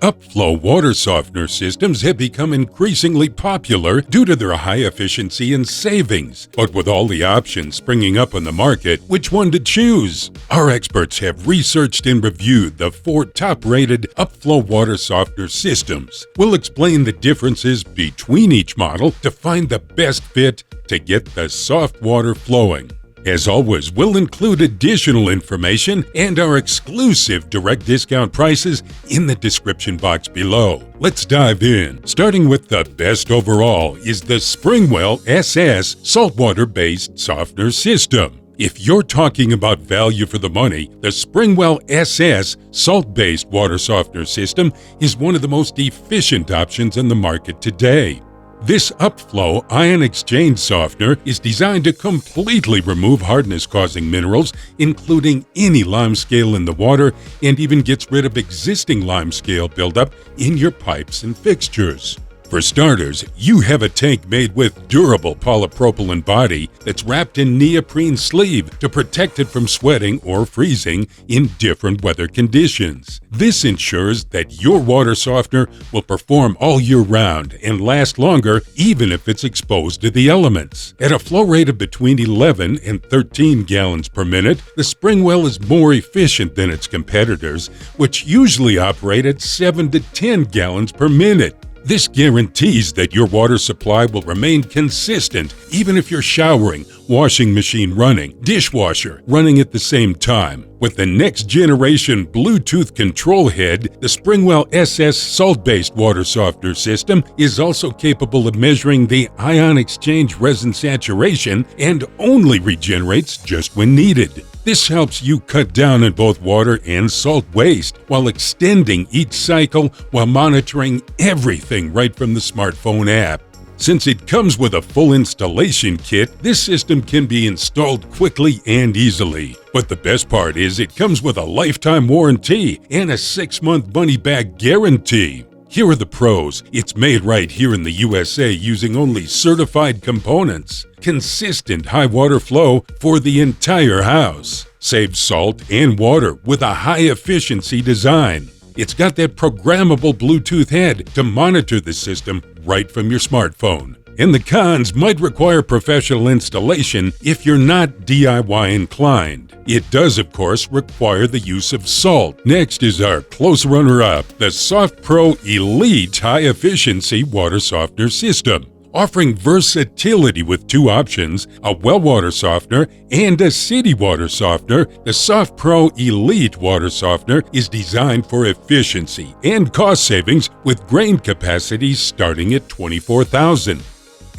Upflow water softener systems have become increasingly popular due to their high efficiency and savings. But with all the options springing up on the market, which one to choose? Our experts have researched and reviewed the 4 top-rated Upflow water softener systems. We'll explain the differences between each model to find the best fit to get the soft water flowing. As always, we'll include additional information and our exclusive direct discount prices in the description box below. Let's dive in. Starting with the best overall is the SpringWell SS saltwater-based softener system. If you're talking about value for the money, the SpringWell SS salt-based water softener system is one of the most efficient options in the market today. This Upflow ion exchange softener is designed to completely remove hardness-causing minerals, including any limescale in the water, and even gets rid of existing limescale buildup in your pipes and fixtures. For starters, you have a tank made with durable polypropylene body that's wrapped in neoprene sleeve to protect it from sweating or freezing in different weather conditions. This ensures that your water softener will perform all year round and last longer even if it's exposed to the elements. At a flow rate of between 11 and 13 gallons per minute, the SpringWell is more efficient than its competitors, which usually operate at 7 to 10 gallons per minute. This guarantees that your water supply will remain consistent even if you're showering, washing machine running, dishwasher running at the same time. With the next generation Bluetooth control head, the SpringWell SS salt-based water softener system is also capable of measuring the ion exchange resin saturation and only regenerates just when needed. This helps you cut down on both water and salt waste while extending each cycle while monitoring everything right from the smartphone app. Since it comes with a full installation kit, this system can be installed quickly and easily. But the best part is it comes with a lifetime warranty and a 6-month money-back guarantee. Here are the pros. It's made right here in the USA using only certified components. Consistent high water flow for the entire house. Saves salt and water with a high-efficiency design. It's got that programmable Bluetooth head to monitor the system right from your smartphone. And the cons might require professional installation if you're not DIY inclined. It does, of course, require the use of salt. Next is our close runner-up, the SoftPro Elite high-efficiency water softener system. Offering versatility with 2 options, a well water softener and a city water softener, the SoftPro Elite water softener is designed for efficiency and cost savings with grain capacities starting at 24,000.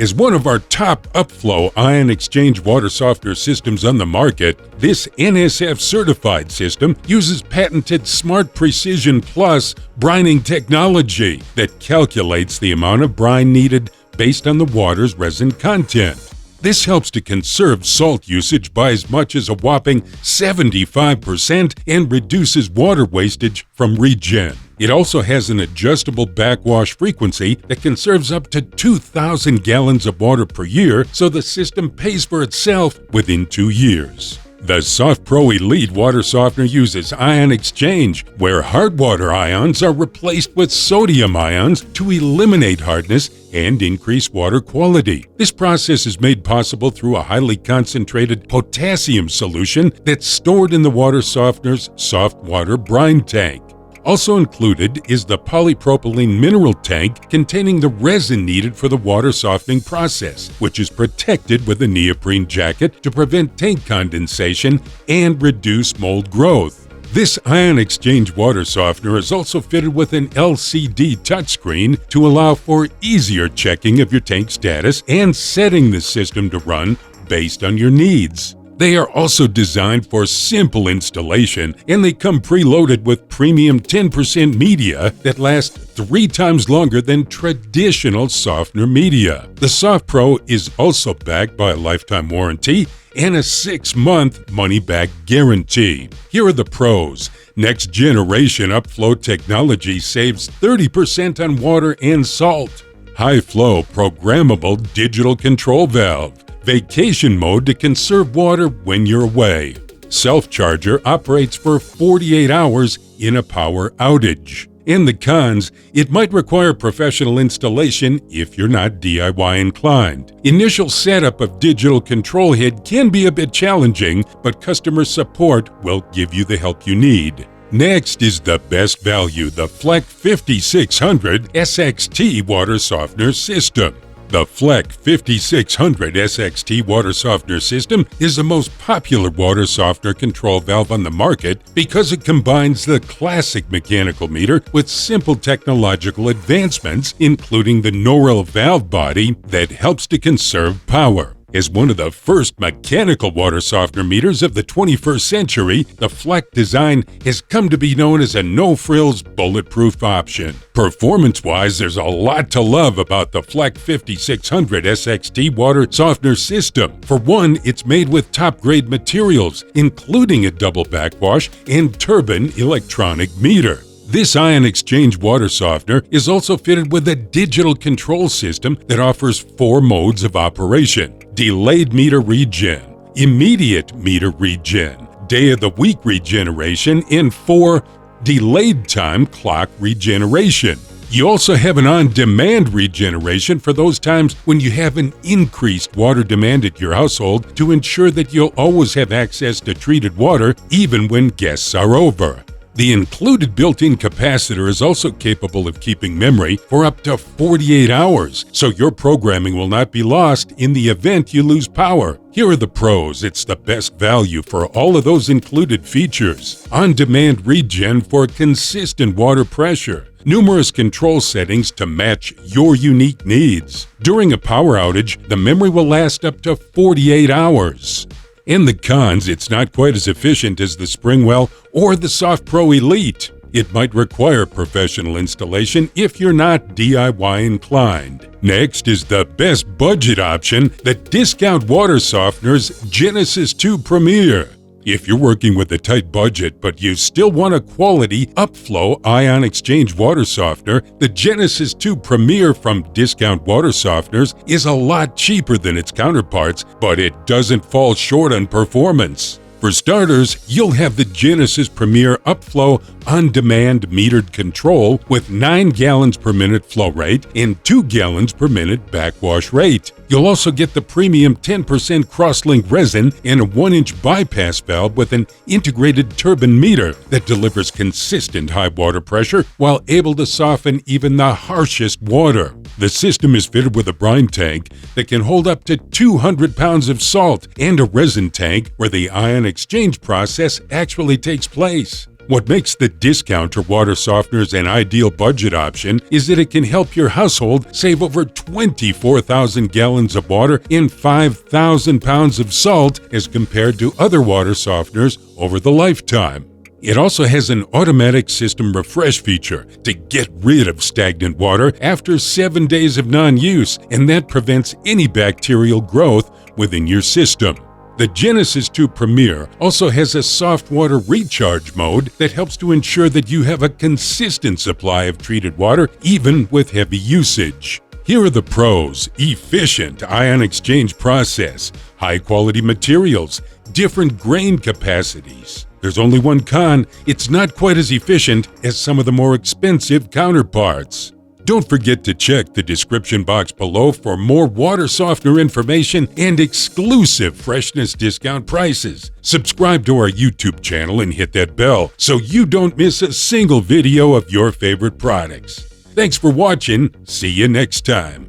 As one of our top Upflow ion exchange water softener systems on the market, this NSF-certified system uses patented Smart Precision Plus brining technology that calculates the amount of brine needed based on the water's resin content. This helps to conserve salt usage by as much as a whopping 75% and reduces water wastage from regen. It also has an adjustable backwash frequency that conserves up to 2,000 gallons of water per year, so the system pays for itself within 2 years. The SoftPro Elite water softener uses ion exchange, where hard water ions are replaced with sodium ions to eliminate hardness and increase water quality. This process is made possible through a highly concentrated potassium solution that's stored in the water softener's soft water brine tank. Also included is the polypropylene mineral tank containing the resin needed for the water softening process, which is protected with a neoprene jacket to prevent tank condensation and reduce mold growth. This ion exchange water softener is also fitted with an LCD touchscreen to allow for easier checking of your tank status and setting the system to run based on your needs. They are also designed for simple installation, and they come preloaded with premium 10% media that lasts 3 times longer than traditional softener media. The SoftPro is also backed by a lifetime warranty and a 6-month money-back guarantee. Here are the pros. Next generation Upflow technology saves 30% on water and salt. High-flow programmable digital control valve. Vacation mode to conserve water when you're away. Self-charger operates for 48 hours in a power outage. And the cons: it might require professional installation if you're not DIY inclined. Initial setup of digital control head can be a bit challenging, but customer support will give you the help you need. Next is the best value, the Fleck 5600 SXT Water Softener System. The Fleck 5600 SXT Water Softener System is the most popular water softener control valve on the market because it combines the classic mechanical meter with simple technological advancements, including the Norel valve body that helps to conserve power. As one of the first mechanical water softener meters of the 21st century, the Fleck design has come to be known as a no-frills, bulletproof option. Performance-wise, there's a lot to love about the Fleck 5600 SXT Water Softener System. For one, it's made with top-grade materials, including a double backwash and turbine electronic meter. This ion exchange water softener is also fitted with a digital control system that offers 4 modes of operation: delayed meter regen, immediate meter regen, day of the week regeneration, and 4 delayed time clock regeneration. You also have an on-demand regeneration for those times when you have an increased water demand at your household to ensure that you'll always have access to treated water even when guests are over. The included built-in capacitor is also capable of keeping memory for up to 48 hours, so your programming will not be lost in the event you lose power. Here are the pros. It's the best value for all of those included features. On-demand regen for consistent water pressure. Numerous control settings to match your unique needs. During a power outage, the memory will last up to 48 hours. In the cons, it's not quite as efficient as the SpringWell or the SoftPro Elite. It might require professional installation if you're not DIY inclined. Next is the best budget option, the Discount Water Softeners Genesis 2 Premier. If you're working with a tight budget but you still want a quality Upflow ion exchange water softener, the Genesis 2 Premier from Discount Water Softeners is a lot cheaper than its counterparts, but it doesn't fall short on performance. For starters, you'll have the Genesis Premier Upflow on-demand metered control with 9 gallons per minute flow rate and 2 gallons per minute backwash rate. You'll also get the premium 10% cross-link resin and a 1-inch bypass valve with an integrated turbine meter that delivers consistent high water pressure while able to soften even the harshest water. The system is fitted with a brine tank that can hold up to 200 pounds of salt and a resin tank where the ion exchange process actually takes place. What makes the discounter water softeners an ideal budget option is that it can help your household save over 24,000 gallons of water and 5,000 pounds of salt as compared to other water softeners over the lifetime. It also has an automatic system refresh feature to get rid of stagnant water after 7 days of non-use, and that prevents any bacterial growth within your system. The Genesis 2 Premier also has a soft water recharge mode that helps to ensure that you have a consistent supply of treated water even with heavy usage. Here are the pros: efficient ion exchange process, high-quality materials, different grain capacities. There's only one con: it's not quite as efficient as some of the more expensive counterparts. Don't forget to check the description box below for more water softener information and exclusive Freshnss discount prices. Subscribe to our YouTube channel and hit that bell so you don't miss a single video of your favorite products. Thanks for watching. See you next time.